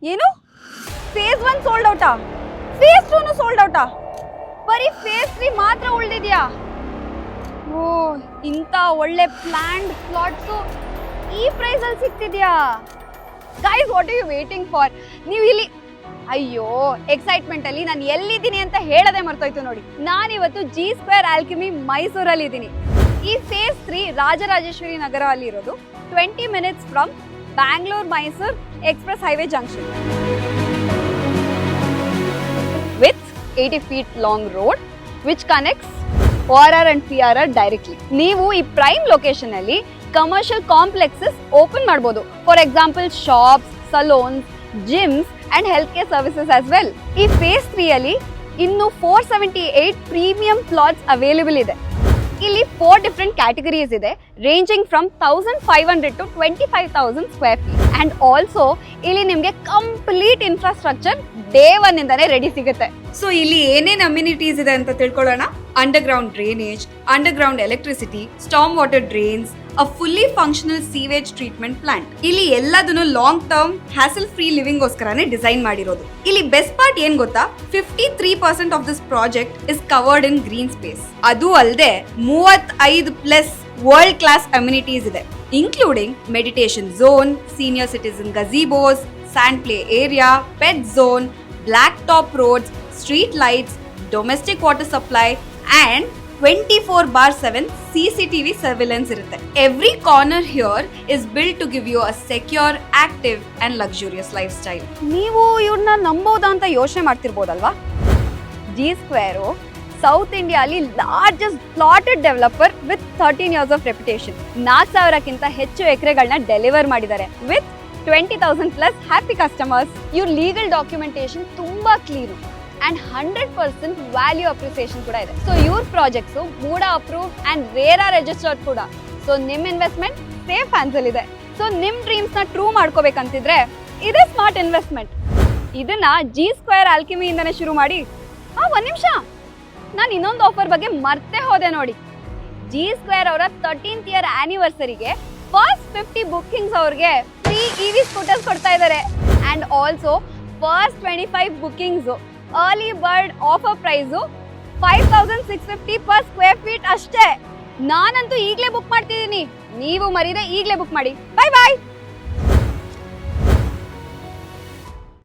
ಏನು phase 1 sold ಔಟಾ? Phase 2 sold ಔಟಾ? ಬರೀ ಫೇಸ್ 3 ಮಾತ್ರ ಉಳಿದಿದ್ಯಾ? ಓ, ಇಂಥ ಒಳ್ಳೆ ಪ್ಲಾನ್ಡ್ ಪ್ಲಾಟ್ಸು ಈ ಪ್ರೈಸಲ್ಲಿ ಸಿಗ್ತಿದ್ಯಾ? Guys, what are you waiting for? ನೀವು ಇಲ್ಲಿ ಅಯ್ಯೋ, ಎಕ್ಸೈಟ್ಮೆಂಟ್ ಅಲ್ಲಿ ನಾನು ಎಲ್ಲಿದ್ದೀನಿ ಅಂತ ಹೇಳದೆ ಮರ್ತೋಯ್ತು ನೋಡಿ. ನಾನಿವತ್ತು ಜಿ ಸ್ಕ್ವೇರ್ ಆಲ್ಕೆಮಿ ಮೈಸೂರಲ್ಲಿ ಇದ್ದೀನಿ. ಈ ಫೇಸ್ 3 ರಾಜರಾಜೇಶ್ವರಿ ನಗರ ಅಲ್ಲಿ ಇರೋದು. 20 minutes from Bangalore Mysore express highway junction with 80 feet long road which connects ORR and PRR directly. ನೀವು ಈ ಪ್ರೈಮ್ ಲೊಕೇಶನ್ ಅಲ್ಲಿ ಕಮರ್ಷಿಯಲ್ ಕಾಂಪ್ಲೆಕ್ಸಸ್ ಓಪನ್ ಮಾಡಬಹುದು. For example shops, salons, gyms and health care services as well. ಈ phase 3 ಅಲ್ಲಿ ಇನ್ನು 478 premium plots available ಇದೆ. ಇಲ್ಲಿ 4 different categories ಇದೆ, ranging from 1500 to 25,000 square feet. And also ಇಲ್ಲಿ ನಿಮಗೆ ಕಂಪ್ಲೀಟ್ ಇನ್ಫ್ರಾಸ್ಟ್ರಕ್ಚರ್ ಡೇ 1 ಇಂದಾನೆ ರೆಡಿ ಸಿಗುತ್ತೆ. ಸೊ ಇಲ್ಲಿ ಏನೇನ್ ಅಮ್ಯುನಿಟೀಸ್ ಇದೆ ಅಂತ ತಿಳ್ಕೊಳ್ಳೋಣ. Underground drainage, underground electricity, storm water drains, a fully functional sewage treatment plant. ಇಲ್ಲಿ ಎಲ್ಲದನ್ನು long term hassle free living ಗೋಸ್ಕರನೇ ಡಿಸೈನ್ ಮಾಡಿರೋದು. ಇಲ್ಲಿ ಬೆಸ್ಟ್ ಪಾರ್ಟ್ ಏನ್ ಗೊತ್ತಾ, 53% of this project is covered in green space. ಅದು ಅಲ್ಲದೆ 35+ ವರ್ಲ್ಡ್ ಕ್ಲಾಸ್ ಅಮ್ಯುನಿಟೀಸ್ ಇದೆ, including meditation zone, senior citizen gazebos, sand play area, pet zone, blacktop roads, street lights, domestic water supply and 24/7 CCTV surveillance ಇರುತ್ತೆ. Every corner here is built to give you a secure, active and luxurious lifestyle. ನೀವು ಇವ್ರನ್ನ ನಂಬೋದಾ ಅಂತ ಯೋಚನೆ ಮಾಡ್ತಿರ್ಬೋದಲ್ವಾ? G square south India ಅಲ್ಲಿ largest plotted developer with 13 years of reputation. 4,000ಕ್ಕಿಂತ ಹೆಚ್ಚು ಎಕರೆಗಳನ್ನ deliver ಮಾಡಿದ್ದಾರೆ with 20,000+ happy customers. ಇವ್ರ legal documentation ತುಂಬಾ clean and 100% value appreciation ಕೂಡ ಇದೆ. ಸೊ ಇವ್ರ projects MUDA approved and RERA registered ಕೂಡ. ಸೊ ನಿಮ್ ಇನ್ವೆಸ್ಟ್ಮೆಂಟ್ ಸೇಫ್ ಹ್ಯಾಂಡ್ಸ್ ಅಲ್ಲಿ ಇದೆ. ಸೊ ನಿಮ್ ಡ್ರೀಮ್ಸ್ ನ ಟ್ರೂ ಮಾಡ್ಕೋಬೇಕಂತಿದ್ರೆ ಇದೇ ಸ್ಮಾರ್ಟ್ ಇನ್ವೆಸ್ಟ್ಮೆಂಟ್. ಇದನ್ನ ಜಿ ಸ್ಕ್ವೇರ್ ಆಲ್ಕೆಮಿ ಇಂದಾನೆ ಶುರು ಮಾಡಿ. ಒಂದ್ ನಿಮಿಷ, ನಾನು ಇನ್ನೊಂದು ಆಫರ್ ಬಗ್ಗೆ ಮರ್ತೆ ಹೋದೆ ನೋಡಿ. ಜಿ ಸ್ಕ್ವೇರ್ ಅವರ 13th year ಆನಿವರ್ಸರಿಗೆ ಫಸ್ಟ್ 50 ಬುಕ್ಕಿಂಗ್ಸ್ ಅವ್ರಿಗೆ ಫ್ರೀ EV ಸ್ಕೂಟರ್ಸ್ ಕೊಡ್ತಾ ಇದ್ದಾರೆ. And also first 25 bookings early bird offer price 5,650 per square feet ಅಷ್ಟೇ. ನಾನಂತೂ ಈಗಲೇ ಬುಕ್ ಮಾಡ್ತಿದ್ದೀನಿ, ನೀವು ಮರೀದೆ ಈಗಲೇ ಬುಕ್ ಮಾಡಿ. ಬಾಯ್ ಬಾಯ್.